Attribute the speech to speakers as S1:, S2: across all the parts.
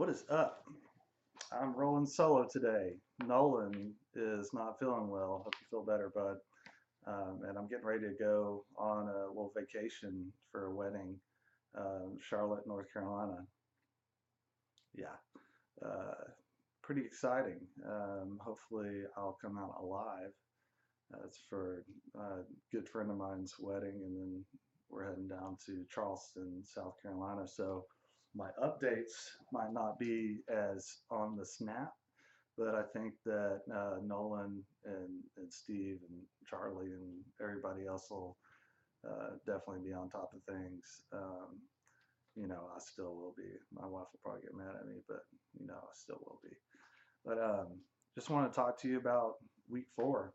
S1: What is up? I'm rolling solo today. Nolan is not feeling well. Hope you feel better, bud. And I'm getting ready to go on a little vacation for a wedding, Charlotte, North Carolina. Yeah, uh, pretty exciting. Hopefully, I'll come out alive. It's for a good friend of mine's wedding, and then we're heading down to Charleston, South Carolina. So my updates might not be as on the snap, but I think that Nolan and Steve and Charlie and everybody else will definitely be on top of things. I still will be. My wife will probably get mad at me, but I still will be. But just want to talk to you about week 4.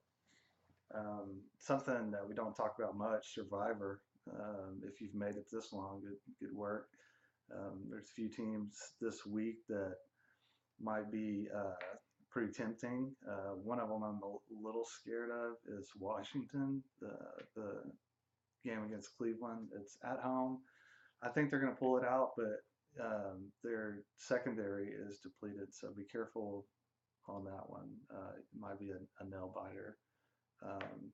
S1: Something that we don't talk about much, Survivor. If you've made it this long, good work. There's a few teams this week that might be pretty tempting. One of them I'm a little scared of is Washington, the game against Cleveland. It's at home. I think they're going to pull it out, but their secondary is depleted, so be careful on that one. It might be a nail biter. Um,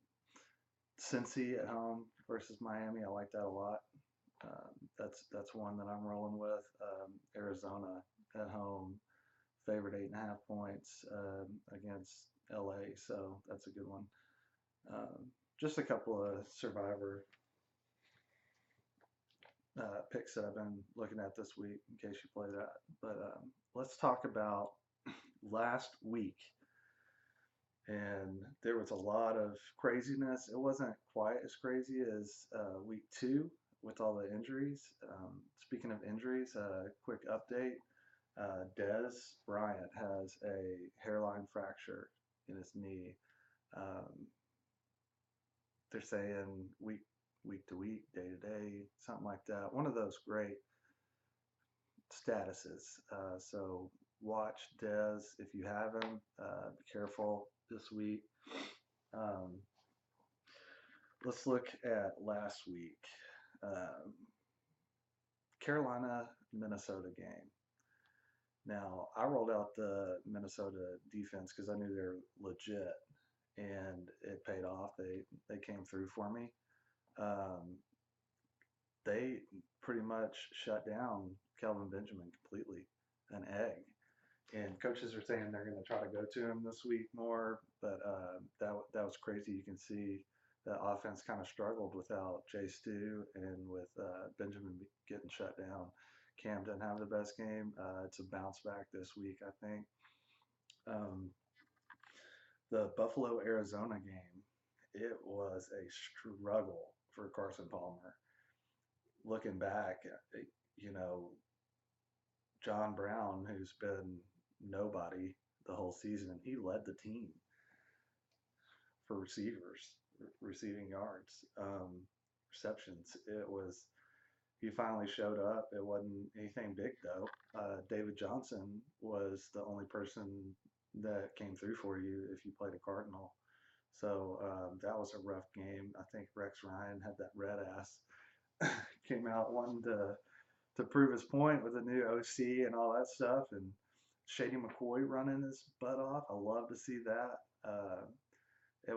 S1: Cincy at home versus Miami, I like that a lot. That's one that I'm rolling with. Arizona at home, favored 8.5 points against LA, so that's a good one. Just a couple of Survivor picks that I've been looking at this week in case you play that. But let's talk about last week. And there was a lot of craziness. It wasn't quite as crazy as week 2 with all the injuries. Speaking of injuries, quick update. Des Bryant has a hairline fracture in his knee. Um, they're saying week to week, day to day, something like that. One of those great statuses. So watch Des if you have him. Be careful this week. Um, let's look at last week. Um, Carolina Minnesota game. Now I rolled out the Minnesota defense because I knew they're legit, and it paid off. They came through for me. Um, they pretty much shut down Kelvin Benjamin completely, an egg. And coaches are saying they're going to try to go to him this week more, but that was crazy. You can see the offense kind of struggled without Jay Stu and with Benjamin getting shut down. Cam didn't have the best game. It's a bounce back this week, I think. Um, the Buffalo Arizona game, it was a struggle for Carson Palmer. Looking back, you know, John Brown, who's been nobody the whole season, he led the team for receiving yards, receptions. He finally showed up. It wasn't anything big though. David Johnson was the only person that came through for you if you played a Cardinal. So that was a rough game. I think Rex Ryan had that red ass. Came out wanting to prove his point with a new OC and all that stuff, and Shady McCoy running his butt off. I love to see that. It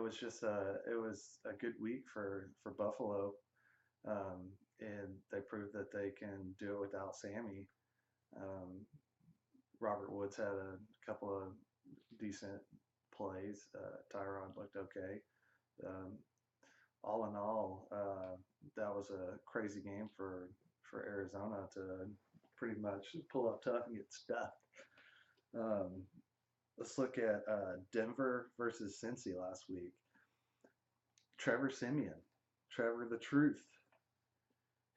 S1: was a good week for Buffalo, and they proved that they can do it without Sammy. Um, Robert Woods had a couple of decent plays. Tyrod looked okay. Um, all in all, that was a crazy game for Arizona to pretty much pull up tough and get stuffed. Um, let's look at Denver versus Cincy last week. Trevor Simeon, Trevor the Truth.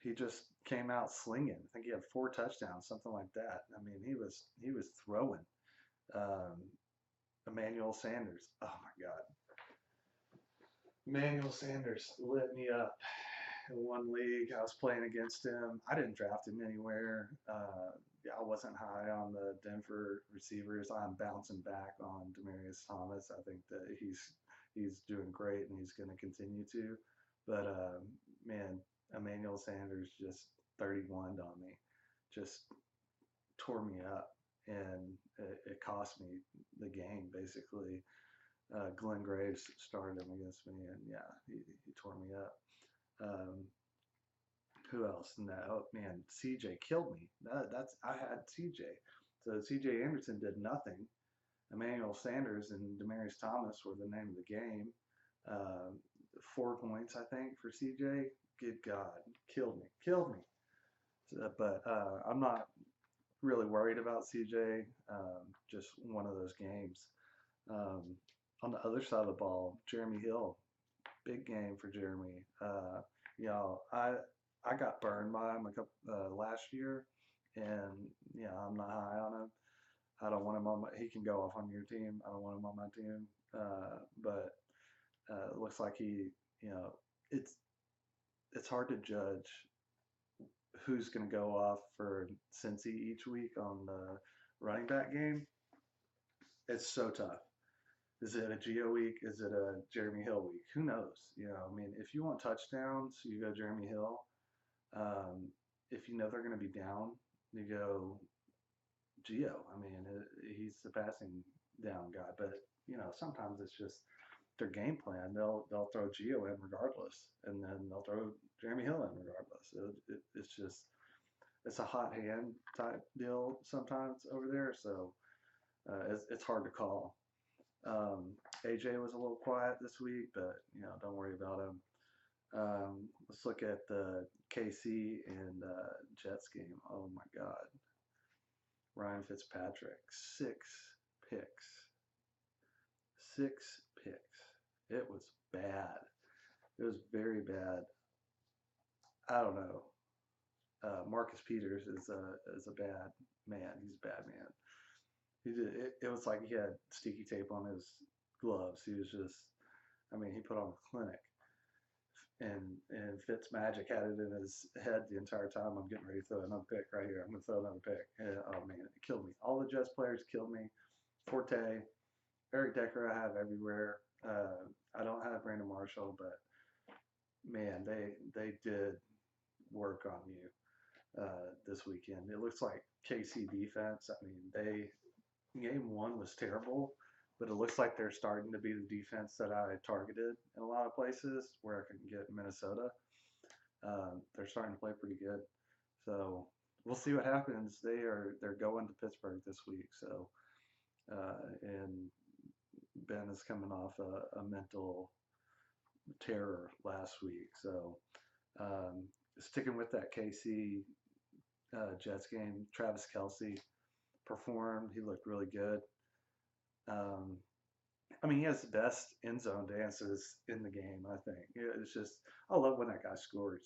S1: He just came out slinging. I think he had 4 touchdowns, something like that. I mean, he was throwing. Um, Emmanuel Sanders. Oh my God, Emmanuel Sanders lit me up in one league. I was playing against him. I didn't draft him anywhere. I wasn't high on the Denver receivers. I'm bouncing back on Demaryius Thomas. I think that he's doing great and he's going to continue to. But man, Emmanuel Sanders just 31 on me, just tore me up. and it cost me the game basically. Glenn Graves started him against me, and yeah, he tore me up. Um, who else? No, man, CJ killed me. That's I had CJ. So CJ Anderson did nothing. Emmanuel Sanders and Demarius Thomas were the name of the game. Um, 4 points, I think, for CJ. Good God, killed me. So, but I'm not really worried about CJ. Just one of those games. Um, on the other side of the ball, Jeremy Hill, big game for Jeremy. You know, I got burned by him last year, and yeah, I'm not high on him. I don't want him on my. He can go off on your team. I don't want him on my team. But it looks like you know, it's it's hard to judge who's going to go off for Cincy each week on the running back game. It's so tough. Is it a Geo week? Is it a Jeremy Hill week? Who knows? You know, I mean, if you want touchdowns, you go Jeremy Hill. Um, if you know they're going to be down, you go Geo. I mean, he's the passing down guy, but you know, sometimes it's just their game plan. They'll throw Geo in regardless, and then they'll throw Jeremy Hill in regardless. It's just it's a hot hand type deal sometimes over there, so it's hard to call. AJ was a little quiet this week, but you know, don't worry about him. Let's look at the KC and Jets game. Oh my God, Ryan Fitzpatrick, picks, 6 picks. It was bad. It was very bad. I don't know. Marcus Peters is a bad man. He's a bad man. He did it was like he had sticky tape on his gloves. He was just, I mean, he put on a clinic. And Fitz Magic had it in his head the entire time. I'm getting ready to throw another pick right here. I'm gonna throw another pick. And, oh man, it killed me. All the Jets players killed me. Forte, Eric Decker, I have everywhere. I don't have Brandon Marshall, but man, they did work on you this weekend. It looks like KC defense. I mean, game one was terrible, but it looks like they're starting to be the defense that I targeted in a lot of places where I can get Minnesota. They're starting to play pretty good, so we'll see what happens. They're going to Pittsburgh this week, so and Ben is coming off a mental terror last week, so sticking with that KC Jets game, Travis Kelce performed. He looked really good. Um, I mean, he has the best end zone dances in the game, I think. It's just, I love when that guy scores.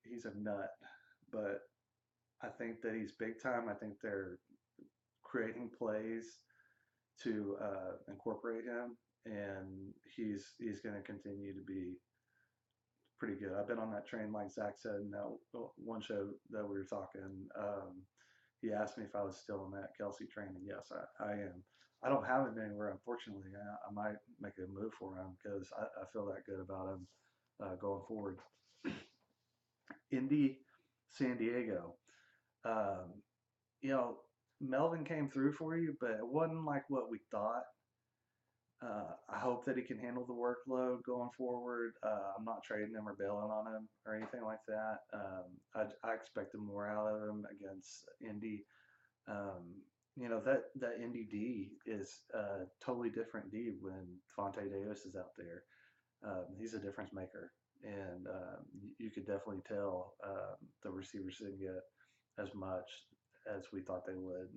S1: He's a nut, but I think that he's big time. I think they're creating plays to incorporate him, and he's going to continue to be pretty good. I've been on that train, like Zach said, in that one show that we were talking. He asked me if I was still on that Kelsey train, and yes, I am. I don't have him anywhere, unfortunately. I might make a move for him because I feel that good about him going forward. Indy, San Diego. Um, you know, Melvin came through for you, but it wasn't like what we thought. I hope that he can handle the workload going forward. I'm not trading him or bailing on him or anything like that. I expected more out of him against Indy. You know, that Indy D is a totally different D when Fonte Davis is out there. He's a difference maker, and you could definitely tell the receivers didn't get as much as we thought they would.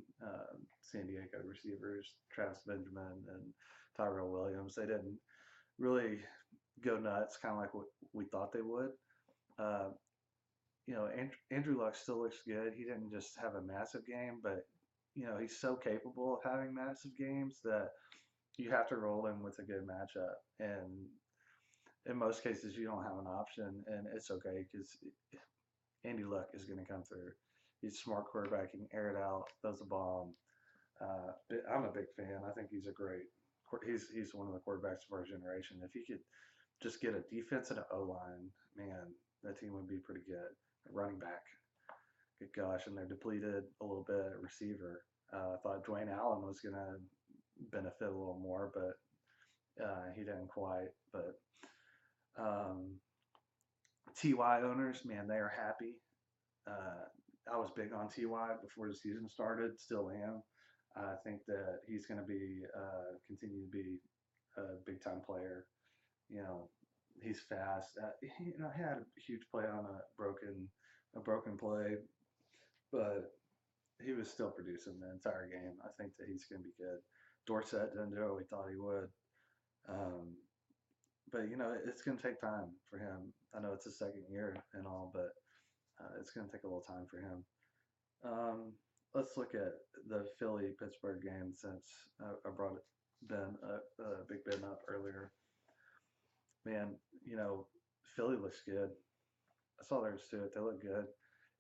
S1: San Diego receivers, Travis Benjamin and Tyrell Williams, they didn't really go nuts, kind of like what we thought they would. Uh, you know, Andrew Luck still looks good. He didn't just have a massive game, but you know, he's so capable of having massive games that you have to roll him with a good matchup. And in most cases, you don't have an option, and it's okay because Andy Luck is going to come through. He's a smart quarterback. He can air it out, throws the bomb. I'm a big fan. I think he's a great. He's one of the quarterbacks of our generation. If he could just get a defense and an O line, man, that team would be pretty good. A running back, good gosh, and they're depleted a little bit at receiver. I thought Dwayne Allen was going to benefit a little more, but he didn't quite. But um, TY owners, man, they are happy. Uh, I was big on TY before the season started, still am. I think that he's going to be continue to be a big time player. You know, he's fast. He had a huge play on a broken play, but he was still producing the entire game. I think that he's going to be good. Dorsett didn't do what we thought he would. Um, but it's going to take time for him. I know it's his second year and all, but it's going to take a little time for him. Um, let's look at the Philly Pittsburgh game since I brought Big Ben up earlier. Man, Philly looks good. That's all there is to it. They look good,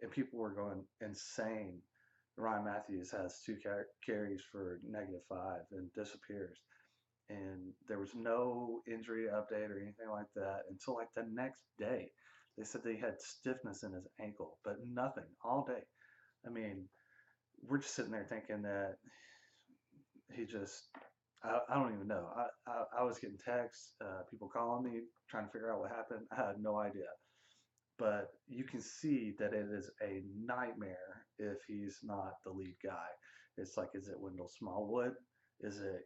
S1: and people were going insane. Ryan Matthews has two carries for -5 and disappears. And there was no injury update or anything like that until like the next day. They said they had stiffness in his ankle, but nothing all day. I mean, we're just sitting there thinking that he just, I don't even know. I was getting texts, people calling me, trying to figure out what happened. I had no idea. But you can see that it is a nightmare if he's not the lead guy. It's like, is it Wendell Smallwood? Is it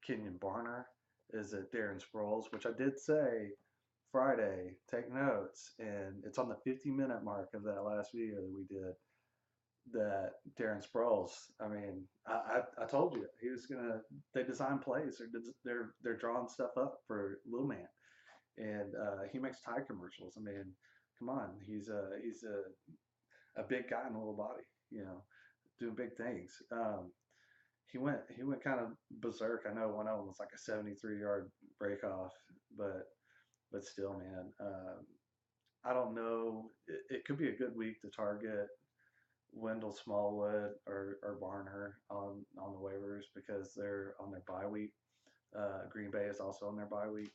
S1: Kenyon Barner? Is it Darren Sproles? Which I did say Friday, take notes, and it's on the 50-minute mark of that last video that we did that Darren Sproles. I mean, I told you he was gonna. They design plays. They're drawing stuff up for Little Man, and he makes Tide commercials. I mean, come on, he's a big guy in a little body, doing big things. He went kind of berserk. I know one of them was like a 73-yard break off, but still, man, I don't know. It could be a good week to target Wendell Smallwood or Barner on the waivers because they're on their bye week. Green Bay is also on their bye week,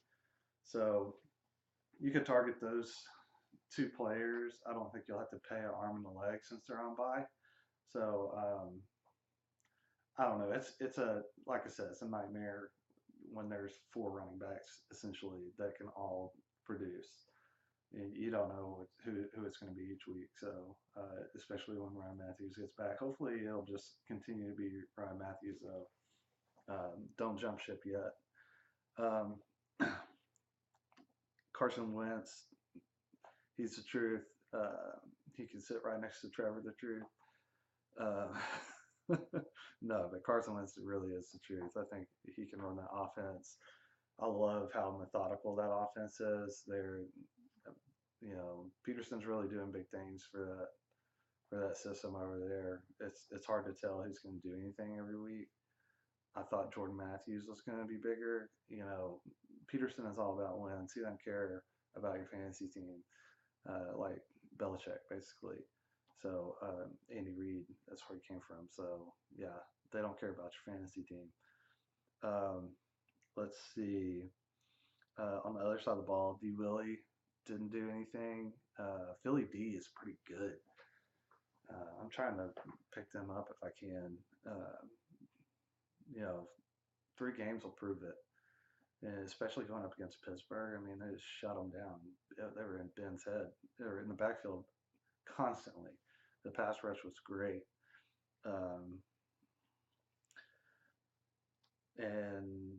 S1: so you could target those two players. I don't think you'll have to pay an arm and a leg since they're on bye. So I don't know. It's a like I said, it's a nightmare when there's four running backs essentially that can all produce. You don't know who it's going to be each week. So especially when Ryan Matthews gets back, hopefully it'll just continue to be Ryan Matthews though. Don't jump ship yet. Um, Carson Wentz, he's the truth. He can sit right next to Trevor the truth. No, but Carson Wentz really is the truth. I think he can run that offense. I love how methodical that offense is. Peterson's really doing big things for that system over there. It's hard to tell who's going to do anything every week. I thought Jordan Matthews was going to be bigger. Peterson is all about wins. He doesn't care about your fantasy team, like Belichick, basically. So Andy Reid, that's where he came from. So yeah, they don't care about your fantasy team. Let's see. On the other side of the ball, D. Willie didn't do anything. Philly D is pretty good. I'm trying to pick them up if I can. You know, 3 games will prove it. And especially going up against Pittsburgh, I mean, they just shut them down. They were in Ben's head. They were in the backfield constantly. The pass rush was great. Um, and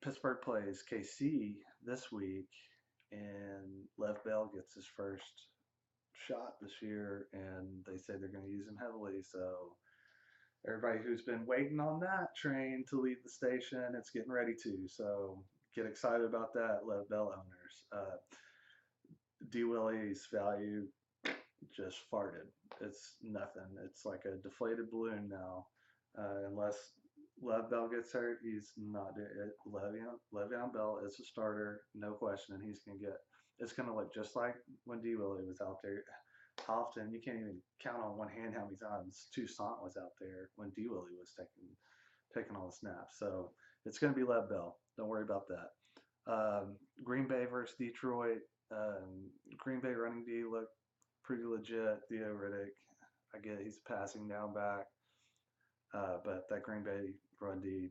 S1: Pittsburgh plays KC this week, and Lev Bell gets his first shot this year, and they say they're going to use him heavily. So everybody who's been waiting on that train to leave the station, it's getting ready to. So get excited about that, Lev Bell owners. D. Willie's value just farted. It's nothing. It's like a deflated balloon now. Unless Lev Bell gets hurt, he's not doing it. Le'Veon Bell is a starter, no question, and he's going to get. It's going to look just like when D. Willie was out there. How often, you can't even count on one hand how many times Toussaint was out there when D. Willie was taking all the snaps. So it's going to be Lev Bell. Don't worry about that. Green Bay versus Detroit. Green Bay running D looked pretty legit. Theo Riddick, I get he's passing down back, but that Green Bay run D,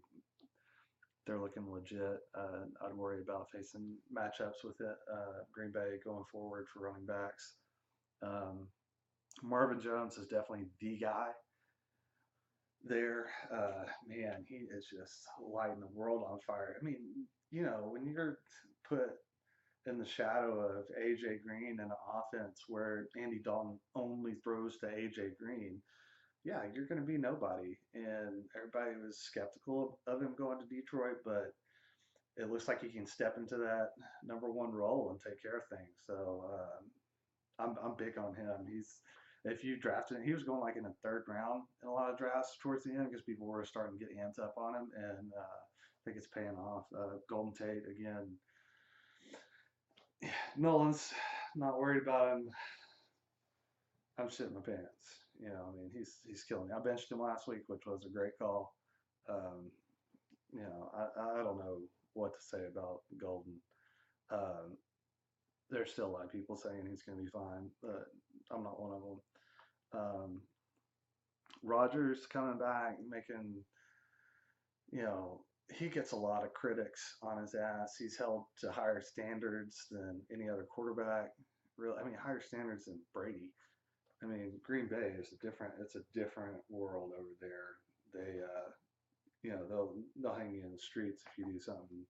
S1: they're looking legit. I'd worry about facing matchups with it. Green Bay going forward for running backs. Um, Marvin Jones is definitely the guy there. Man, he is just lighting the world on fire. I mean, when you're put in the shadow of AJ Green in an offense where Andy Dalton only throws to AJ Green, yeah, you're going to be nobody. And everybody was skeptical of him going to Detroit, but it looks like he can step into that number one role and take care of things. So I'm big on him. If you drafted him, he was going like in the third round in a lot of drafts towards the end because people were starting to get amped up on him, and I think it's paying off. Golden Tate again. Nolan's not worried about him. I'm shitting my pants. I mean, he's killing me. I benched him last week, which was a great call. Um, I don't know what to say about Golden. Um, there's still a lot of people saying he's going to be fine, but I'm not one of them. Rogers coming back, making, you know, he gets a lot of critics on his ass. He's held to higher standards than any other quarterback. Really, I mean, higher standards than Brady. I mean, Green Bay is it's a different world over there. They'll hang you in the streets if you do something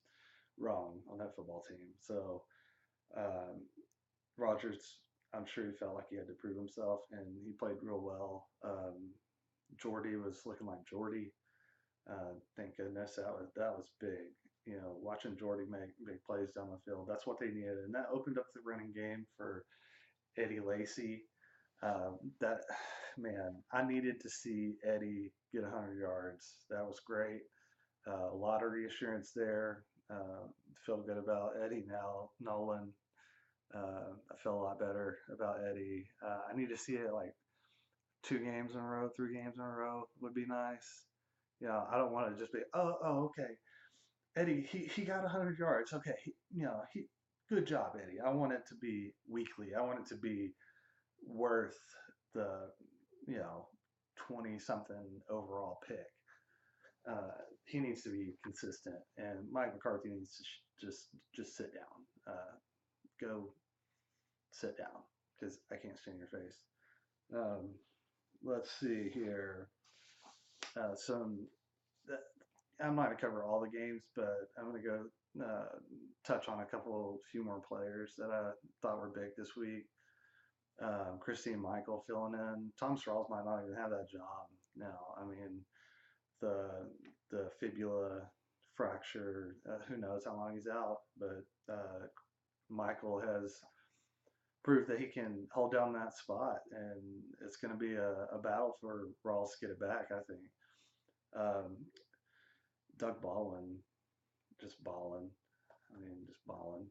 S1: wrong on that football team. So, um, Rogers, I'm sure he felt like he had to prove himself, and he played real well. Jordy was looking like Jordy. Thank goodness that was big. Watching Jordy make big plays down the field, that's what they needed, and that opened up the running game for Eddie Lacy. That man, I needed to see Eddie get 100 yards. That was great. A lot of reassurance there. Feel good about Eddie now. Nolan. I feel a lot better about Eddie. I need to see it like 2 games in a row, 3 games in a row would be nice. I don't want to just be, oh, okay. Eddie, he got 100 yards. Okay, good job, Eddie. I want it to be weekly. I want it to be worth the, 20 something overall pick. He needs to be consistent, and Mike McCarthy needs to just sit down. Go sit down because I can't stand your face. Um, let's see here. Some I'm not gonna cover all the games, but I'm gonna go touch on a few more players that I thought were big this week. Christine Michael filling in. Tom Strauss might not even have that job now. I mean, the fibula fracture. Who knows how long he's out? But Michael has proved that he can hold down that spot, and it's going to be a battle for Rawls to get it back. I think. Um, Doug Baldwin, just balling. I mean, just balling.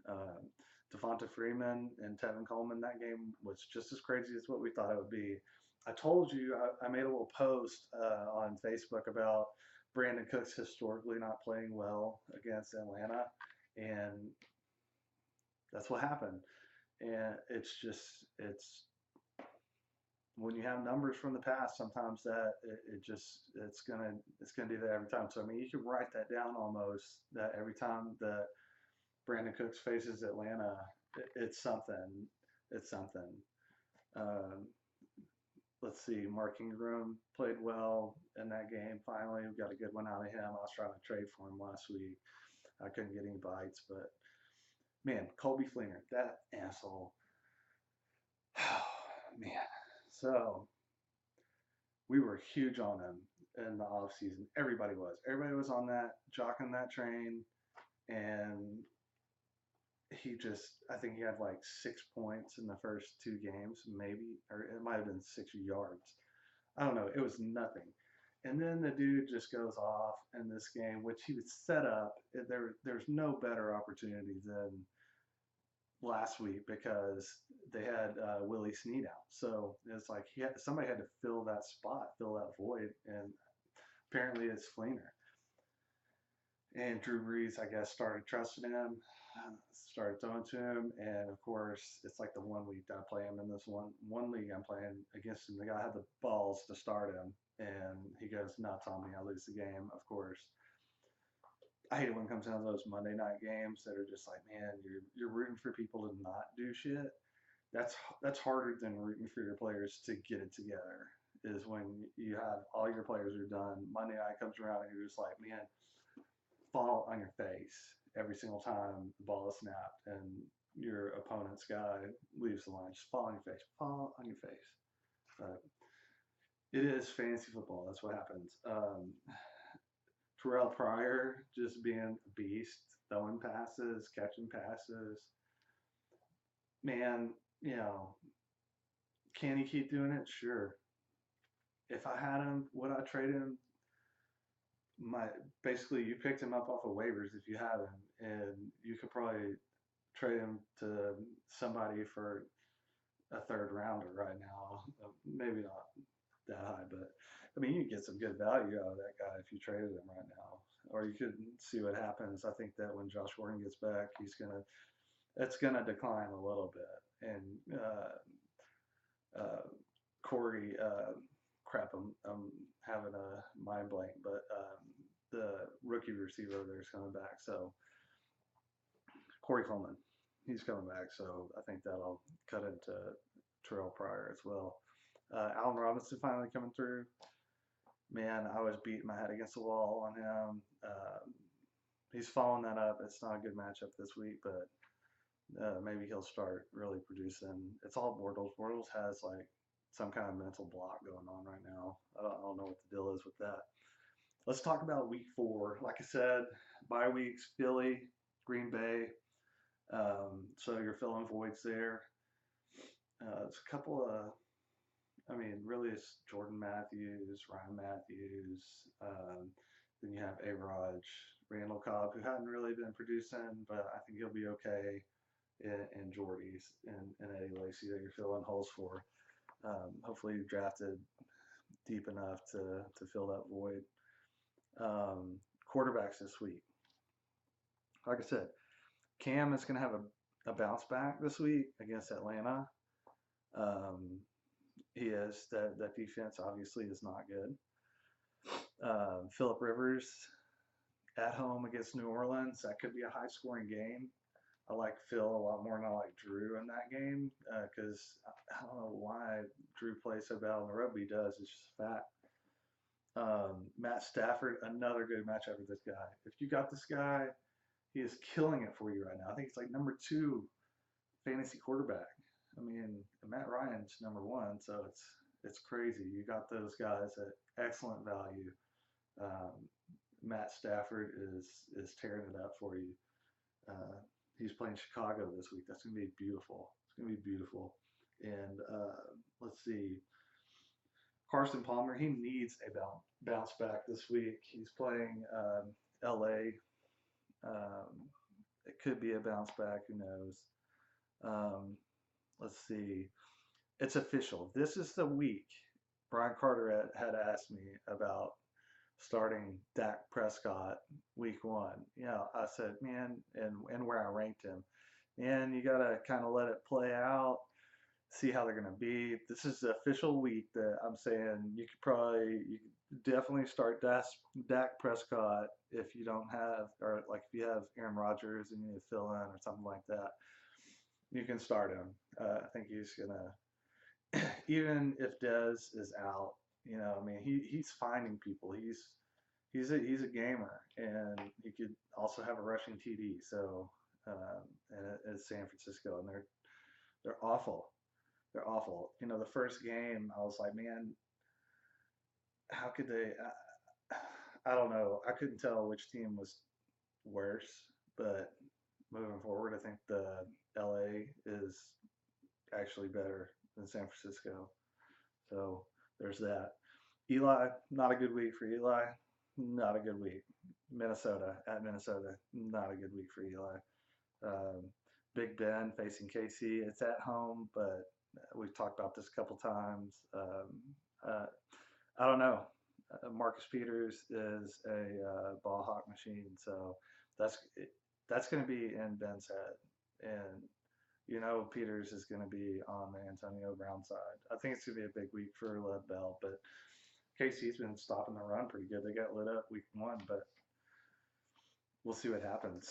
S1: Um, Devonta Freeman and Tevin Coleman, that game was just as crazy as what we thought it would be. I told you, I made a little post on Facebook about Brandon Cooks historically not playing well against Atlanta, and that's what happened. And it's when you have numbers from the past, sometimes that it's gonna do that every time. So I mean, you can write that down almost that every time that Brandon Cooks faces Atlanta, it's something. It's something. Um, let's see. Mark Ingram played well in that game. Finally, we got a good one out of him. I was trying to trade for him last week. I couldn't get any bites, but man, Colby Fleener, that asshole. Oh, man. So we were huge on him in the off season. Everybody was. Everybody was on that, jocking that train, and I think he had like 6 points in the first 2 games, maybe, or it might have been 6 yards. I don't know. It was nothing. And then the dude just goes off in this game, which he was set up. There's no better opportunity than last week because they had Willie Snead out. So it's like somebody had to fill that spot, fill that void, and apparently it's Fleener. And Drew Brees, I guess, started trusting him, started throwing to him, and of course, it's like the 1 week that I play him in this one league I'm playing against him. The guy had the balls to start him, and he goes nuts on me. I lose the game, of course. I hate it when it comes down to those Monday night games that are just like, man, you're rooting for people to not do shit. That's harder than rooting for your players to get it together. Is when you have all your players are done. Monday night comes around and you're just like, man, fall on your face every single time the ball is snapped and your opponent's guy leaves the line. Just fall on your face. Fall on your face. But it is fantasy football. That's what happens. Terrell Pryor just being a beast, throwing passes, catching passes. Man, you know, can he keep doing it? Sure. If I had him, would I trade him? My basically, you picked him up off of waivers if you have him, and you could probably trade him to somebody for a third rounder right now. Maybe not that high, but I mean, you get some good value out of that guy if you traded him right now. Or you could see what happens. I think that when Josh Gordon gets back, it's gonna decline a little bit. And uh, Corey, crap, I'm having a mind blank, but the rookie receiver there is coming back. So Corey Coleman, he's coming back. So I think that'll cut into Terrell Pryor as well. Allen Robinson finally coming through. Man, I was beating my head against the wall on him. He's following that up. It's not a good matchup this week, but maybe he'll start really producing. It's all Bortles. Bortles has like some kind of mental block going on right now. I don't know what the deal is with that. Let's talk about week 4. Like I said, bye weeks, Philly, Green Bay. So you're filling voids there. It's a couple of, I mean, really it's Jordan Matthews, Ryan Matthews. Then you have A-Raj, Randall Cobb, who hadn't really been producing, but I think he'll be okay. And Jordy's and Eddie Lacy that you're filling holes for. Hopefully you drafted deep enough to fill that void. Quarterbacks this week. Like I said, Cam is going to have a bounce back this week against Atlanta. He is. That defense obviously is not good. Philip Rivers at home against New Orleans. That could be a high scoring game. I like Phil a lot more than I like Drew in that game because I don't know why Drew plays so bad on the road, but he does. It's just a fact. Matt Stafford, another good matchup with this guy. If you got this guy, he is killing it for you right now. I think it's like number 2 fantasy quarterback. I mean, Matt Ryan's number 1, so it's crazy. You got those guys at excellent value. Um, Matt Stafford is tearing it up for you. Uh, he's playing Chicago this week. That's going to be beautiful. It's going to be beautiful. And let's see. Carson Palmer, he needs a bounce back this week. He's playing LA. It could be a bounce back. Who knows? Um, let's see. It's official. This is the week. Brian Carter had asked me about starting Dak Prescott week 1. I said, man, and where I ranked him. And you got to kind of let it play out, see how they're going to be. This is the official week that I'm saying you could definitely start Dak Prescott if you don't have, or like if you have Aaron Rodgers and you need to fill in or something like that. You can start him. I think he's going to, even if Dez is out, I mean, he's finding people. He's a gamer, and he could also have a rushing TD. So, and it's San Francisco, and they're awful. They're awful. The first game, I was like, man, how could they? I don't know. I couldn't tell which team was worse, but moving forward, I think the LA is actually better than San Francisco. So there's that. Eli, not a good week for Eli. Not a good week. Minnesota at Minnesota, not a good week for Eli. Um, Big Ben facing KC. It's at home, but we've talked about this a couple times. I don't know. Marcus Peters is a ball hawk machine, so that's that's going to be in Ben's head, and Peters is going to be on the Antonio Brown side. I think it's going to be a big week for Lev Bell, but KC's been stopping the run pretty good. They got lit up week 1, but we'll see what happens.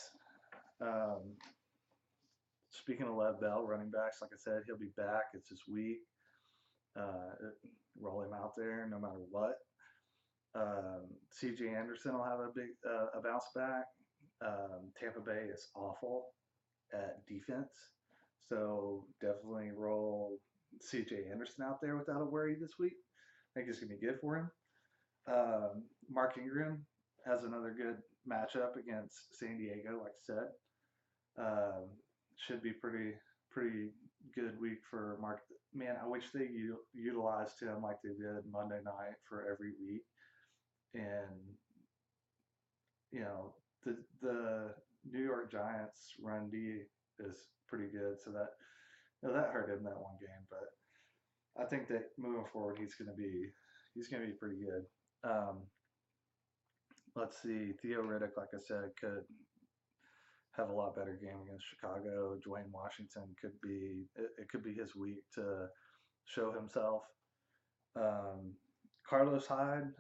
S1: Speaking of Lev Bell, running backs, like I said, he'll be back. It's this week. Roll him out there no matter what. C.J. Anderson will have a bounce back. Tampa Bay is awful at defense, so definitely roll C.J. Anderson out there without a worry this week. I think it's gonna be good for him. Mark Ingram has another good matchup against San Diego, like I said. Should be pretty good week for Mark. Man, I wish they utilized him like they did Monday night for every week. And the New York Giants run D is pretty good, so that that hurt him that one game. But I think that moving forward, he's gonna be pretty good. Let's see, Theo Riddick, like I said, could have a lot better game against Chicago. Dwayne Washington could be it could be his week to show himself. Carlos Hyde,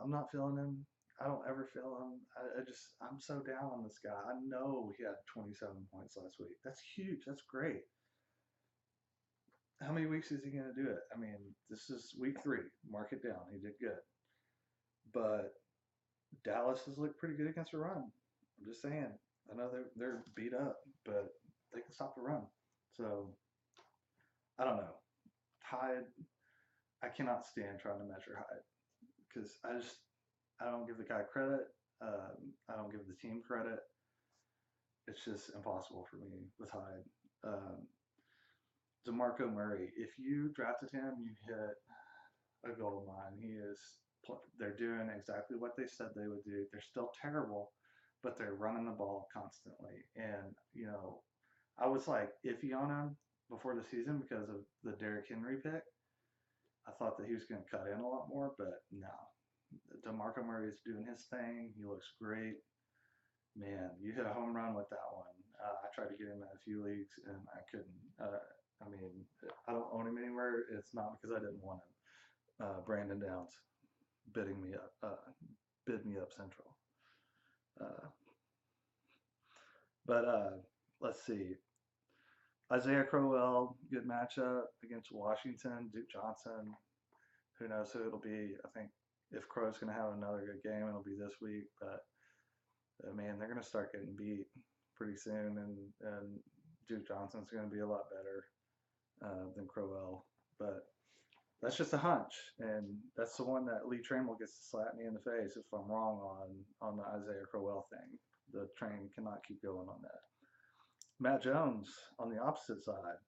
S1: I'm not feeling him. I don't ever feel him. I'm so down on this guy. I know he had 27 points last week. That's huge. That's great. How many weeks is he going to do it? I mean, this is week 3. Mark it down. He did good. But Dallas has looked pretty good against the run. I'm just saying. I know they're beat up, but they can stop the run. So, I don't know. Hyde, I cannot stand trying to measure Hyde because I don't give the guy credit. I don't give the team credit. It's just impossible for me with Hyde. DeMarco Murray, if you drafted him, you hit a gold mine. They're doing exactly what they said they would do. They're still terrible, but they're running the ball constantly. And, I was like iffy on him before the season because of the Derrick Henry pick. I thought that he was going to cut in a lot more, but no. DeMarco Murray is doing his thing. He looks great. Man, you hit a home run with that one. I tried to get him in a few leagues, and I couldn't. I mean, I don't own him anywhere. It's not because I didn't want him. Brandon Downs bid me up Central. But let's see. Isaiah Crowell, good matchup against Washington. Duke Johnson, who knows who it'll be. I think if Crow's going to have another good game, it'll be this week. But, man, they're going to start getting beat pretty soon. And Duke Johnson's going to be a lot better than Crowell. But that's just a hunch. And that's the one that Lee Trammell gets to slap me in the face if I'm wrong on the Isaiah Crowell thing. The train cannot keep going on that. Matt Jones on the opposite side.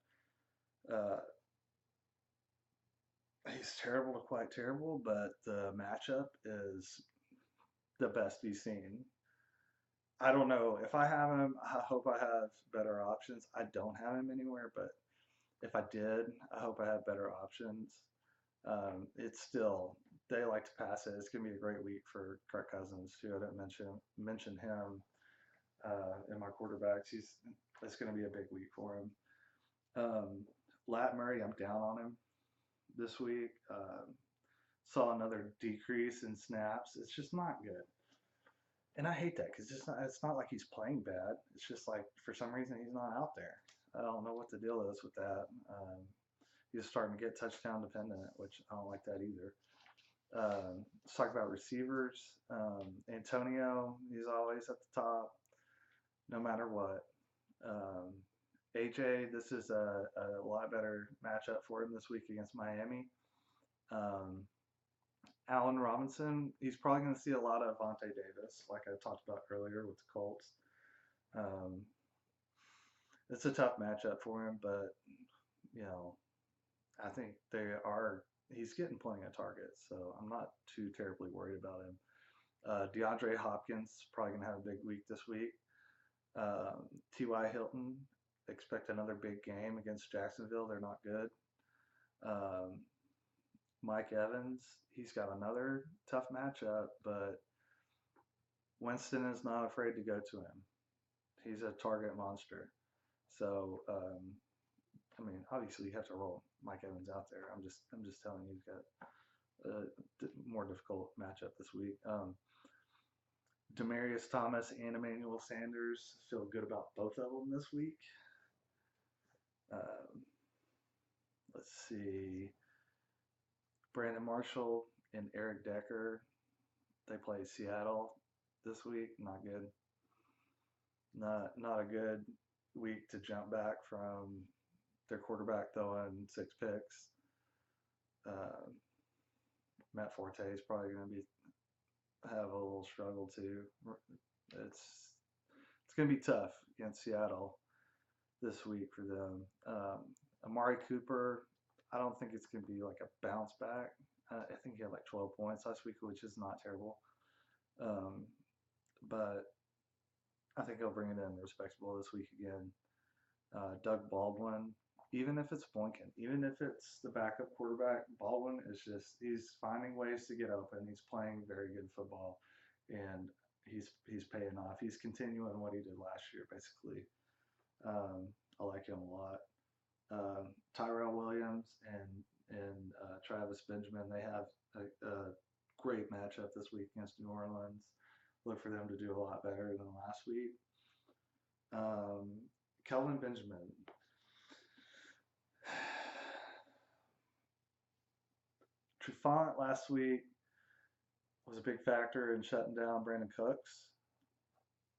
S1: He's terrible to quite terrible, but the matchup is the best he's seen. I don't know. If I have him, I hope I have better options. I don't have him anywhere, but if I did, I hope I have better options. It's still, they like to pass it. It's going to be a great week for Kirk Cousins, too. I didn't mention him in my quarterbacks. It's going to be a big week for him. Lat Murray, I'm down on him this week. Saw another decrease in snaps. It's just not good. And I hate that because it's not like he's playing bad. It's just like for some reason he's not out there. I don't know what the deal is with that. He's starting to get touchdown dependent, which I don't like that either. Let's talk about receivers. Antonio, he's always at the top, no matter what. AJ, this is a lot better matchup for him this week against Miami. Allen Robinson, he's probably going to see a lot of Vontae Davis, like I talked about earlier with the Colts. It's a tough matchup for him, but, I think he's getting plenty of targets, so I'm not too terribly worried about him. DeAndre Hopkins, probably going to have a big week this week. T.Y. Hilton, expect another big game against Jacksonville. They're not good. Mike Evans, he's got another tough matchup, but Winston is not afraid to go to him. He's a target monster. So, I mean, obviously you have to roll Mike Evans out there. I'm just telling you, he's got a more difficult matchup this week. Demarius Thomas and Emmanuel Sanders, feel good about both of them this week. Um, let's see. Brandon Marshall and Eric Decker, they play Seattle this week. Not good. Not a good week to jump back from their quarterback throwing 6 picks. Uh, Matt Forte is probably going to be have a little struggle too. It's going to be tough against Seattle this week for them. Amari Cooper, I don't think it's going to be like a bounce back. I think he had like 12 points last week, which is not terrible. But I think he'll bring it in respectable this week again. Doug Baldwin, even if it's Boykin, even if it's the backup quarterback, Baldwin is he's finding ways to get open. He's playing very good football, and he's paying off. He's continuing what he did last year, basically. I like him a lot. Tyrell Williams and Travis Benjamin, they have a great matchup this week against New Orleans. Look for them to do a lot better than last week. Kelvin Benjamin. Trufant last week was a big factor in shutting down Brandon Cooks.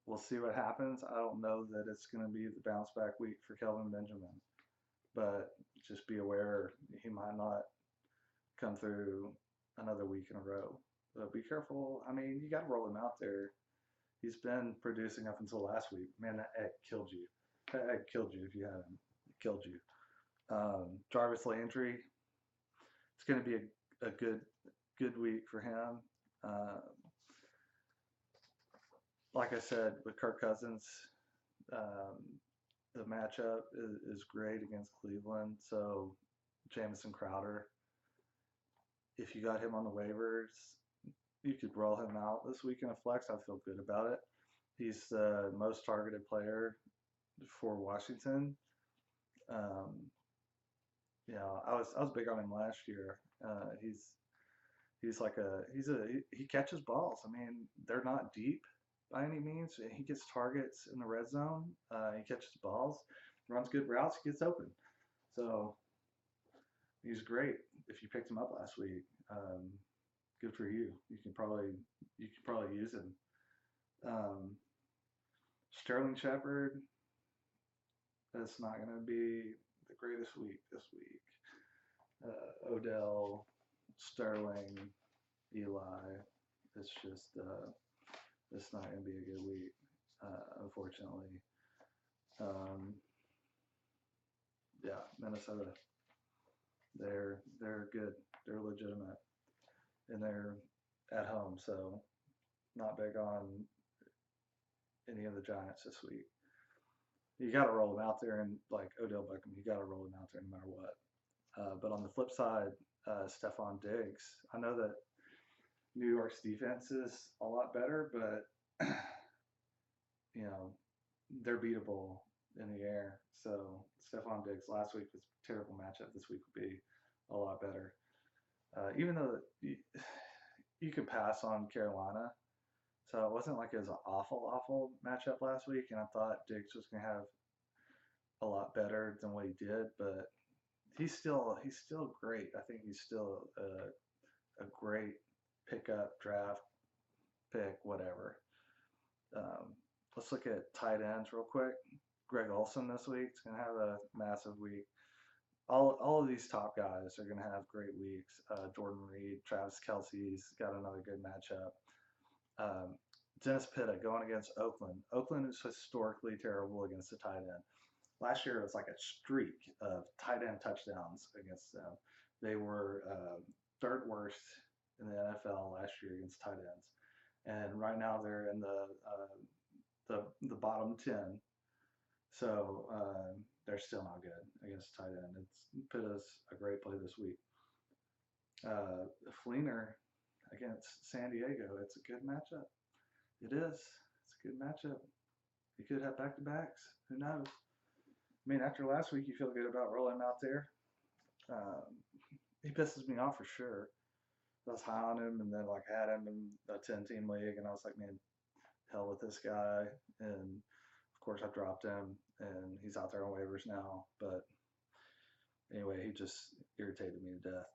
S1: We'll see what happens. I don't know that it's going to be the bounce back week for Kelvin Benjamin, but just be aware he might not come through another week in a row. But be careful. I mean, you got to roll him out there. He's been producing up until last week. Man, that egg killed you. That egg killed you if you had him. It killed you. Jarvis Landry, it's going to be a good week for him. Like I said, with Kirk Cousins, the matchup is great against Cleveland. So Jamison Crowder, if you got him on the waivers, you could roll him out this week in a flex. I feel good about it. He's the most targeted player for Washington. I was big on him last year. He catches balls. I mean, they're not deep by any means. He gets targets in the red zone. He catches balls, runs good routes, he gets open. So he's great. If you picked him up last week, good for you. You can probably use him. Sterling Shepard, that's not going to be the greatest week this week. Odell, Sterling, Eli, it's not going to be a good week, unfortunately. Minnesota, they're good, they're legitimate, and they're at home, so not big on any of the Giants this week. You got to roll them out there, and like Odell Beckham, you got to roll them out there no matter what. But on the flip side, Stephon Diggs, I know that New York's defense is a lot better, but they're beatable in the air. So Stephon Diggs last week was a terrible matchup. This week would be a lot better. Even though you could pass on Carolina, so it wasn't like it was an awful matchup last week, and I thought Diggs was going to have a lot better than what he did, but he's still great. I think he's still a great pickup, draft pick, whatever. Let's look at tight ends real quick. Greg Olsen this week is going to have a massive week. All of these top guys are going to have great weeks. Jordan Reed, Travis Kelce's got another good matchup. Dennis Pitta going against Oakland. Oakland is historically terrible against the tight end. Last year it was like a streak of tight end touchdowns against them. They were third worst in the NFL last year against tight ends, and right now they're in the bottom 10. So they're still not good against tight end. Pitta's a great play this week. Fleener against San Diego. It's a good matchup. It is. It's a good matchup. You could have back to backs. Who knows? I mean, after last week, you feel good about rolling him out there. Um, he pisses me off for sure. I was high on him, and then like had him in a 10-team league, and I was like, man, hell with this guy. And of course, I dropped him, and he's out there on waivers now. But anyway, he just irritated me to death.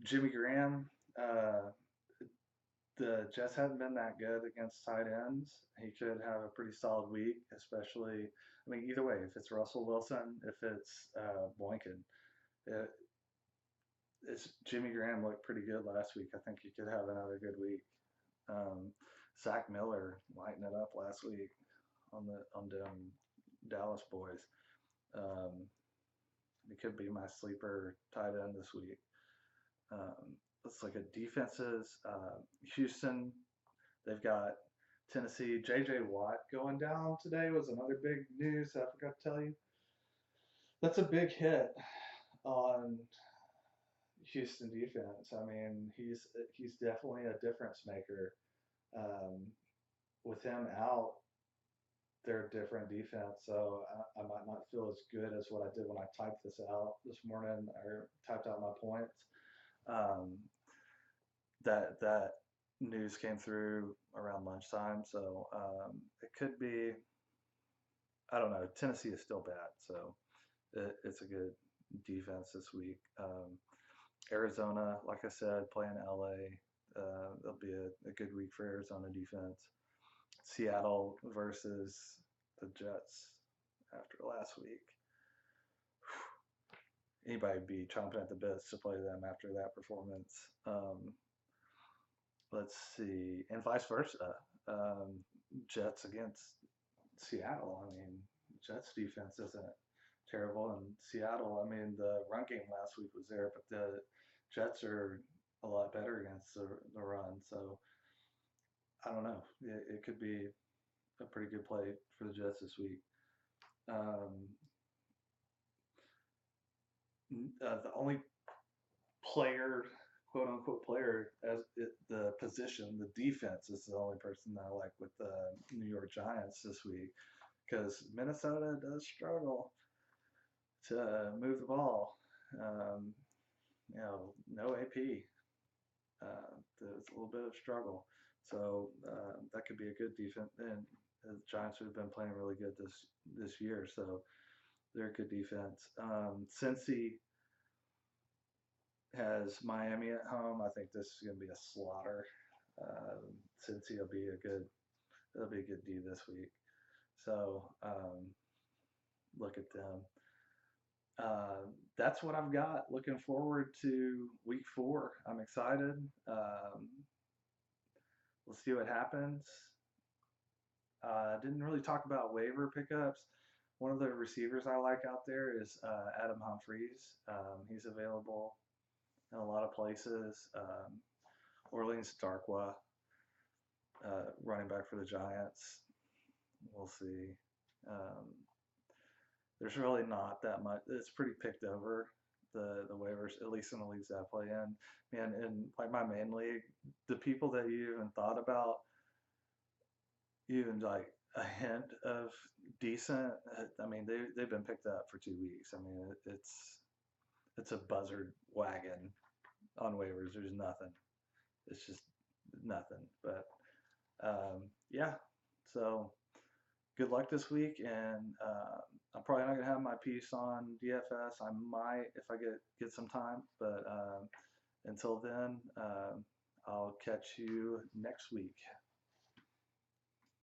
S1: Jimmy Graham, uh, the Jets haven't been that good against tight ends. He could have a pretty solid week, especially. I mean, either way, if it's Russell Wilson, if it's Boykin, it, it's Jimmy Graham looked pretty good last week. I think he could have another good week. Zach Miller lighting it up last week on the Dallas boys. Um, he could be my sleeper tight end this week. Let's look at defenses. Houston, they've got Tennessee. J.J. Watt going down today was another big news. I forgot to tell you. That's a big hit on Houston defense. I mean, he's definitely a difference maker. Um, with him out, they're a different defense. So I might not feel as good as what I did when I typed this out this morning or typed out my points. Um, that news came through around lunchtime, so it could be. I don't know. Tennessee is still bad, so it's a good defense this week. Arizona, like I said, playing LA. That'll be a good week for Arizona defense. Seattle versus the Jets after last week. Anybody would be chomping at the bits to play them after that performance. Let's see, and vice versa. Jets against Seattle. I mean, Jets defense isn't terrible, and Seattle. I mean, the run game last week was there, but the Jets are a lot better against the run. So I don't know. It could be a pretty good play for the Jets this week. Um, the only player, quote unquote player, as the position, the defense is the only person that I like with the New York Giants this week because Minnesota does struggle to move the ball. Um, no AP. There's a little bit of struggle. So that could be a good defense. And the Giants have been playing really good this year, so they're a good defense. Cincy has Miami at home. I think this is going to be a slaughter. Cincy will be a good. It'll be a good D this week. So look at them. That's what I've got. Looking forward to week 4. I'm excited. We'll see what happens. Didn't really talk about waiver pickups. One of the receivers I like out there is Adam Humphries. He's available in a lot of places. Orleans Darkwa, running back for the Giants. We'll see. There's really not that much. It's pretty picked over the waivers, at least in the leagues that I play in. Man, in like my main league, the people that you even thought about, even like a hint of decent. I mean, they've been picked up for 2 weeks. I mean, it's a buzzard wagon on waivers. There's nothing. It's just nothing. But yeah, so good luck this week, and I'm probably not gonna have my piece on DFS. I might if I get some time, but until then, I'll catch you next week.